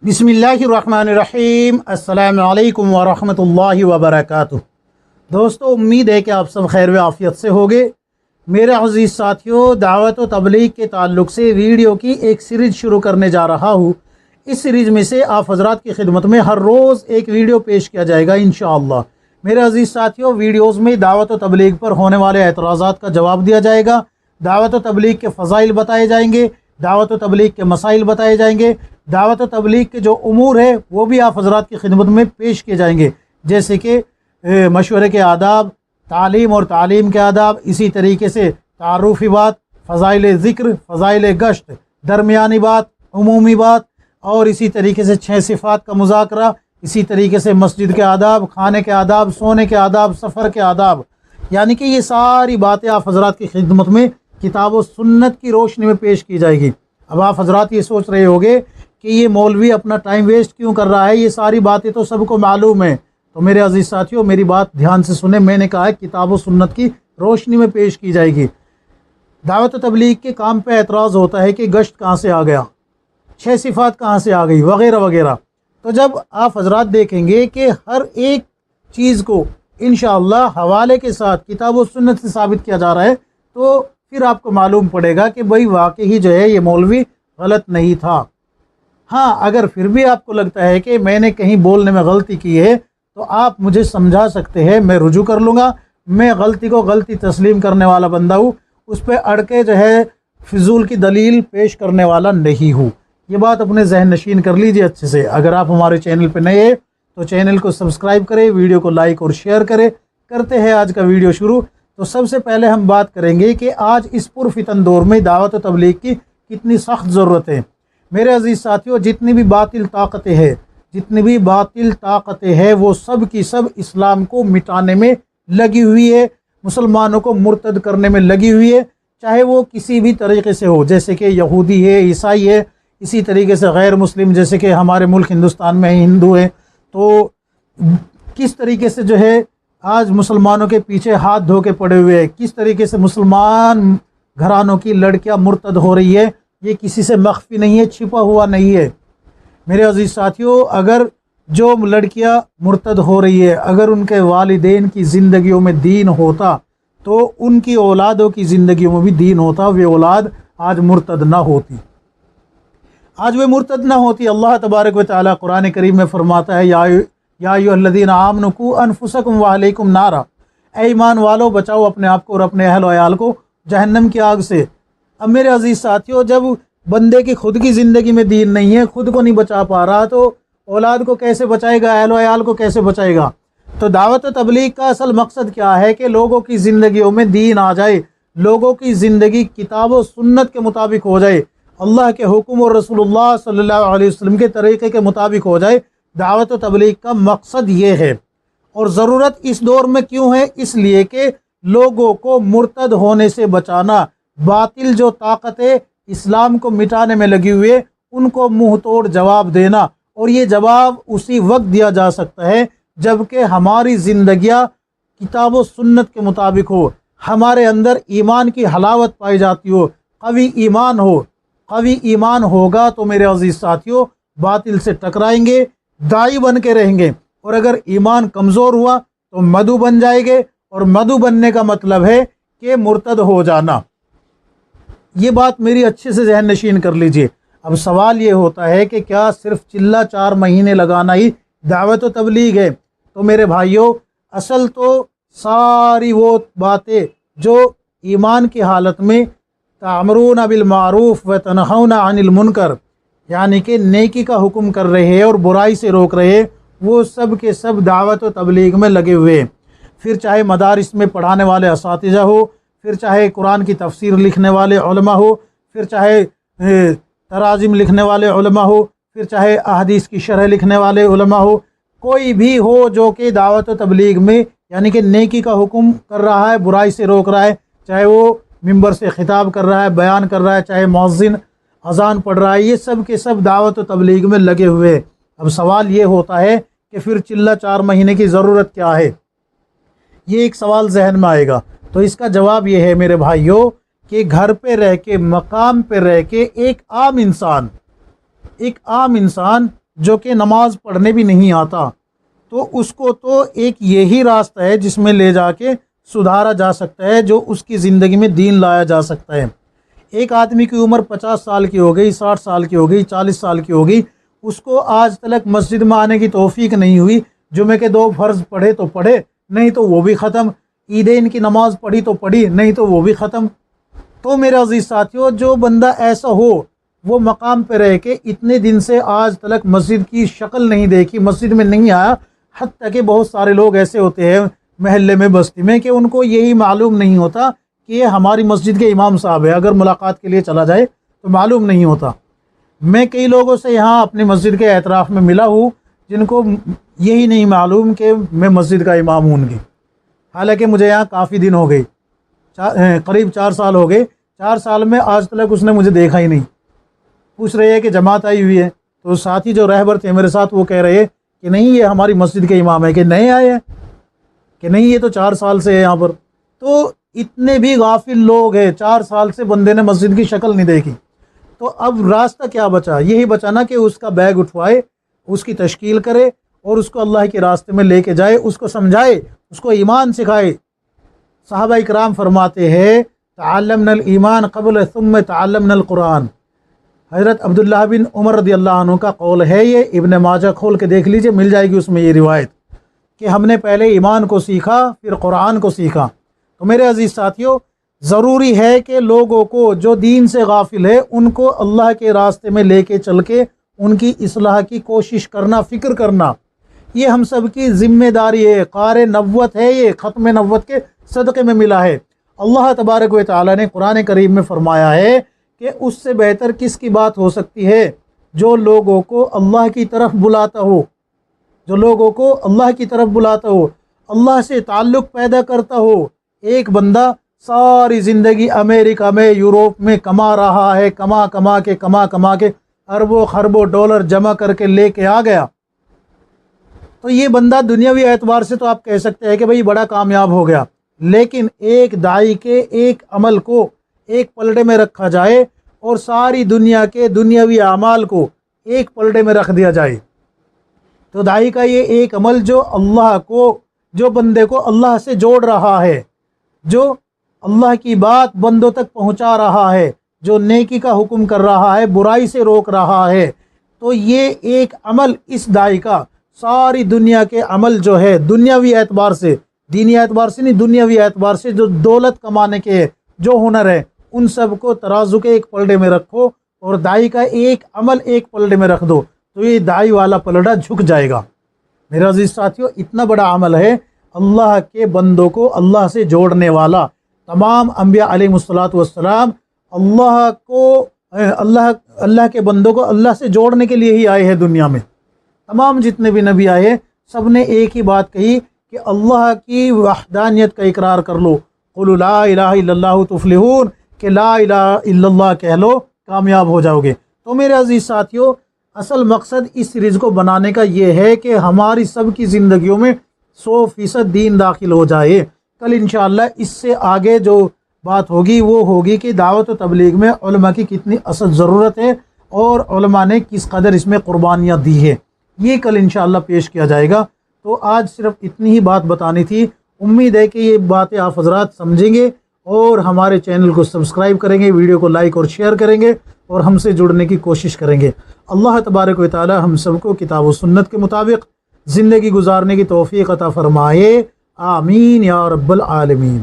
बिस्मिल्लाहिर्रहमानिर्रहीम। अस्सलामु अलैकुम वरहमतुल्लाहि वबरकातुह। दोस्तों, उम्मीद है कि आप सब खैर व आफियत से होंगे। मेरे अज़ीज़ साथियों, दावत व तबलीग के ताल्लुक़ से वीडियो की एक सीरीज़ शुरू करने जा रहा हूँ। इस सीरीज़ में से आप हज़रात की खिदमत में हर रोज़ एक वीडियो पेश किया जाएगा इंशाअल्लाह। मेरे अज़ीज़ साथियों, वीडियोज़ में दावत व तबलीग पर होने वाले एतराज़ात का जवाब दिया जाएगा, दावत व तबलीग के फ़ज़ाइल बताए जाएंगे, दावत व तबलीग के मसाइल बताए जाएंगे, दावत व तबलीग के जो उमूर है वो भी आप हज़रात की खिदमत में पेश किए जाएंगे, जैसे कि मशवरे के आदाब, तालीम और तालीम के आदाब, इसी तरीके से तारुफ़ी बात, फ़ज़ाइल ज़िक्र, फ़ज़ाइल गश्त, दरमियानी बात, उमूमी बात, और इसी तरीके से 6 सिफ़ात का मुज़ाकरा, इसी तरीके से मस्जिद के आदाब, खाने के आदाब, सोने के आदाब, सफ़र के आदाब। यानी कि ये सारी बातें आप हज़रात की खिदमत में किताब व सुन्नत की रोशनी में पेश की जाएगी। अब आप हज़रात ये सोच रहे होंगे कि ये मौलवी अपना टाइम वेस्ट क्यों कर रहा है, ये सारी बातें तो सबको मालूम है। तो मेरे अजीज़ साथियों, मेरी बात ध्यान से सुने। मैंने कहा है किताब व सुन्नत की रोशनी में पेश की जाएगी। दावत व तबलीग के काम पे एतराज़ होता है कि गश्त कहाँ से आ गया, 6 सिफ़ात कहाँ से आ गई, वगैरह वगैरह। तो जब आप हज़रात देखेंगे कि हर एक चीज़ को इंशाअल्लाह हवाले के साथ किताब व सुन्नत से साबित किया जा रहा है, तो फिर आपको मालूम पड़ेगा कि भाई वाकई जो है ये मौलवी गलत नहीं था। हाँ, अगर फिर भी आपको लगता है कि मैंने कहीं बोलने में गलती की है तो आप मुझे समझा सकते हैं, मैं रुजू कर लूँगा। मैं गलती को गलती तस्लीम करने वाला बंदा हूँ, उस पर अड़के जो है फिजूल की दलील पेश करने वाला नहीं हूँ। ये बात अपने जहन नशीन कर लीजिए अच्छे से। अगर आप हमारे चैनल पर नए हैं तो चैनल को सब्सक्राइब करें, वीडियो को लाइक और शेयर करें। करते हैं आज का वीडियो शुरू। तो सबसे पहले हम बात करेंगे कि आज इस पुरफितन दौर में दावत व तबलीग की कितनी सख्त ज़रूरत है। मेरे अजीज़ साथियों, जितनी भी बातिल ताकतें हैं वो सब की सब इस्लाम को मिटाने में लगी हुई है, मुसलमानों को मुर्तद करने में लगी हुई है, चाहे वो किसी भी तरीके से हो, जैसे कि यहूदी है, ईसाई है, इसी तरीके से गैर मुस्लिम, जैसे कि हमारे मुल्क हिंदुस्तान में हिंदू है। तो किस तरीके से जो है आज मुसलमानों के पीछे हाथ धो के पड़े हुए हैं, किस तरीके से मुसलमान घरानों की लड़कियां मुर्तद हो रही है, ये किसी से मख्फी नहीं है, छिपा हुआ नहीं है। मेरे अजीज़ साथियों, अगर जो लड़कियां मुर्तद हो रही है, अगर उनके वालिदैन की ज़िंदगियों में दीन होता तो उनकी औलादों की ज़िंदगियों में भी दीन होता, वे औलाद आज मुर्तद ना होती, आज वे मुर्तद ना होती। अल्लाह तबारक व तआला कुरान करीम में फरमाता है, या अय्युहल्लज़ीना आमनू कू अनफुसकुम व अहलीकुम नारा, ऐ ईमान वालों बचाओ अपने आप को और अपने अहल वयाल को जहन्नम की आग से। अब मेरे अजीज़ साथियों, जब बंदे की खुद की ज़िंदगी में दीन नहीं है, खुद को नहीं बचा पा रहा, तो औलाद को कैसे बचाएगा, अहल वयाल को कैसे बचाएगा। तो दावत तबलीग का असल मकसद क्या है कि लोगों की ज़िंदगियों में दीन आ जाए, लोगों की ज़िंदगी किताब व सुन्नत के मुताबिक हो जाए, अल्लाह के हुक्म और रसूलुल्लाह सल्लल्लाहु अलैहि वसल्लम के तरीक़े के मुताबिक हो जाए। दावत व तबलीग का मकसद ये है। और ज़रूरत इस दौर में क्यों है? इसलिए कि लोगों को मुर्तद होने से बचाना, बातिल जो ताकतें इस्लाम को मिटाने में लगी हुई है उनको मुंह तोड़ जवाब देना। और ये जवाब उसी वक्त दिया जा सकता है जबकि हमारी ज़िंदगियाँ किताब व सुन्नत के मुताबिक हो, हमारे अंदर ईमान की हलावत पाई जाती हो, कवी ईमान हो। कवी ईमान होगा तो मेरे अजीज़ साथियों, बातिल से टकराएंगे, दाई बन के रहेंगे। और अगर ईमान कमज़ोर हुआ तो मधु बन जाएंगे, और मधु बनने का मतलब है कि मुर्तद हो जाना। ये बात मेरी अच्छे से जहन नशीन कर लीजिए। अब सवाल ये होता है कि क्या सिर्फ चिल्ला 4 महीने लगाना ही दावत व तबलीग है? तो मेरे भाइयों, असल तो सारी वो बातें जो ईमान की हालत में तामरून बिल मारूफ व तनहौना अनिल मुनकर, यानी कि नेकी का हुक्म कर रहे हैं और बुराई से रोक रहे हैं, वो सब के सब दावत व तबलीग में लगे हुए हैं। फिर चाहे मदारिस में पढ़ाने वाले असातिज़ा हो, फिर चाहे कुरान की तफसीर लिखने वाले उलमा हो, फिर चाहे तराजिम लिखने वाले उलमा हो, फिर चाहे अहदीस की शरह लिखने वाले उलमा हो, कोई भी हो जो कि दावत व तबलीग में यानी कि नेकी का हुक्म कर रहा है, बुराई से रोक रहा है, चाहे वो मिंबर से खिताब कर रहा है, बयान कर रहा है, चाहे मुअज्जिन अजान पढ़ रहा है, ये सब के सब दावत व तबलीग में लगे हुए। अब सवाल ये होता है कि फिर चिल्ला 4 महीने की ज़रूरत क्या है? ये एक सवाल जहन में आएगा। तो इसका जवाब ये है मेरे भाइयों कि घर पे रह के, मकाम पे रह के एक आम इंसान جو کہ نماز پڑھنے بھی نہیں آتا، تو اس کو تو ایک یہی راستہ ہے جس میں لے جا کے سدھارا جا سکتا ہے، جو اس کی زندگی میں دین لایا جا سکتا ہے۔ ایک آدمی کی عمر 50 سال کی ہو گئی، 60 سال کی ہو گئی، 40 سال کی ہو گئی، اس کو آج تک مسجد میں آنے کی توفیق نہیں ہوئی، جمعے کے 2 فرض پڑھے تو پڑھے، نہیں تو وہ بھی ختم، عیدین کی نماز پڑھی تو پڑھی، نہیں تو وہ بھی ختم۔ تو میرے عزیز ساتھیوں، جو بندہ ایسا ہو وہ مقام پہ رہ کے اتنے دن سے آج تک مسجد کی شکل نہیں دیکھی، مسجد میں نہیں آیا، حتیٰ کہ بہت سارے لوگ ایسے ہوتے ہیں محلے میں، بستی میں، کہ ان کو یہی معلوم نہیں ہوتا کہ یہ ہماری مسجد کے امام صاحب ہے، اگر ملاقات کے لیے چلا جائے تو معلوم نہیں ہوتا۔ میں کئی لوگوں سے یہاں اپنی مسجد کے اعتراف میں ملا ہوں جن کو یہی نہیں معلوم کہ میں مسجد کا امام ہوں ان کی، حالانکہ مجھے یہاں کافی دن ہو گئی، قریب 4 سال ہو گئے، 4 سال میں آج تک اس نے مجھے دیکھا ہی نہیں۔ پوچھ رہے ہیں کہ جماعت آئی ہوئی ہے، تو ساتھی جو رہبر تھے میرے ساتھ وہ کہہ رہے ہیں کہ نہیں یہ ہماری مسجد کے امام ہے، کہ نئے آئے ہیں، کہ نہیں یہ تو 4 سال سے ہے یہاں پر۔ تو اتنے بھی غافل لوگ ہیں، 4 سال سے بندے نے مسجد کی شکل نہیں دیکھی، تو اب راستہ کیا بچا؟ یہی بچا نا کہ اس کا بیگ اٹھوائے، اس کی تشکیل کرے اور اس کو اللہ کے راستے میں لے کے جائے، اس کو سمجھائے، اس کو ایمان سکھائے۔ صحابہ اکرام فرماتے ہیں تعلمنا الایمان قبل ثم تعلمنا القرآن۔ حضرت عبداللہ بن عمر رضی اللہ عنہ کا قول ہے، یہ ابن ماجہ کھول کے دیکھ لیجئے، مل جائے گی اس میں یہ روایت، کہ ہم نے پہلے ایمان کو سیکھا پھر قرآن کو سیکھا۔ تو میرے عزیز ساتھیوں، ضروری ہے کہ لوگوں کو جو دین سے غافل ہے ان کو اللہ کے راستے میں لے کے چل کے ان کی اصلاح کی کوشش کرنا، فکر کرنا، یہ ہم سب کی ذمہ داری ہے۔ قارئ نبوت ہے، یہ ختم نبوت کے صدقے میں ملا ہے۔ اللہ تبارک و تعالیٰ نے قرآن کریم میں فرمایا ہے کہ اس سے بہتر کس کی بات ہو سکتی ہے جو لوگوں کو اللہ کی طرف بلاتا ہو، جو لوگوں کو اللہ کی طرف بلاتا ہو، اللہ سے تعلق پیدا کرتا ہو۔ ایک بندہ ساری زندگی امریکہ میں، یوروپ میں کما رہا ہے، کما کے اربوں خربوں ڈالر جمع کر کے لے کے آ گیا، تو یہ بندہ دنیاوی اعتبار سے تو آپ کہہ سکتے ہیں کہ بھئی بڑا کامیاب ہو گیا، لیکن ایک داعی کے ایک عمل کو ایک پلڑے میں رکھا جائے اور ساری دنیا کے دنیاوی اعمال کو ایک پلڑے میں رکھ دیا جائے، تو داعی کا یہ ایک عمل جو بندے کو اللہ سے جوڑ رہا ہے، جو اللہ کی بات بندوں تک پہنچا رہا ہے، جو نیکی کا حکم کر رہا ہے، برائی سے روک رہا ہے، تو یہ ایک عمل اس داعی کا ساری دنیا کے عمل جو ہے دنیاوی اعتبار سے، دینی اعتبار سے نہیں، دنیاوی اعتبار سے جو دولت کمانے کے جو ہنر ہے، ان سب کو ترازو کے ایک پلڑے میں رکھو اور داعی کا ایک عمل ایک پلڑے میں رکھ دو، تو یہ داعی والا پلڑا جھک جائے گا۔ میرے عزیز ساتھیوں، اتنا بڑا عمل ہے اللہ کے بندوں کو اللہ سے جوڑنے والا۔ تمام انبیاء علیہ السلام اللہ کے بندوں کو اللہ سے جوڑنے کے لیے ہی آئے ہیں دنیا میں۔ تمام جتنے بھی نبی آئے سب نے ایک ہی بات کہی کہ اللہ کی وحدانیت کا اقرار کر لو، قولوا لا الہ الا اللہ تفلحون، کہ لا الہ الا اللہ کہہ لو کامیاب ہو جاؤ گے۔ تو میرے عزیز ساتھیوں، اصل مقصد اس سیریز کو بنانے کا یہ ہے کہ ہماری سب کی زندگیوں میں 100% دین داخل ہو جائے۔ کل انشاءاللہ اس سے آگے جو بات ہوگی وہ ہوگی کہ دعوت و تبلیغ میں علماء کی کتنی اصل ضرورت ہے اور علماء نے کس قدر اس میں قربانیاں دی ہے، یہ کل انشاءاللہ پیش کیا جائے گا۔ تو آج صرف اتنی ہی بات بتانی تھی، امید ہے کہ یہ باتیں آپ حضرات سمجھیں گے اور ہمارے چینل کو سبسکرائب کریں گے، ویڈیو کو لائک اور شیئر کریں گے اور ہم سے جڑنے کی کوشش کریں گے۔ اللہ تبارک و تعالی ہم سب کو کتاب و سنت کے مطابق زندگی گزارنے کی توفیق عطا فرمائے، آمین یا رب العالمین۔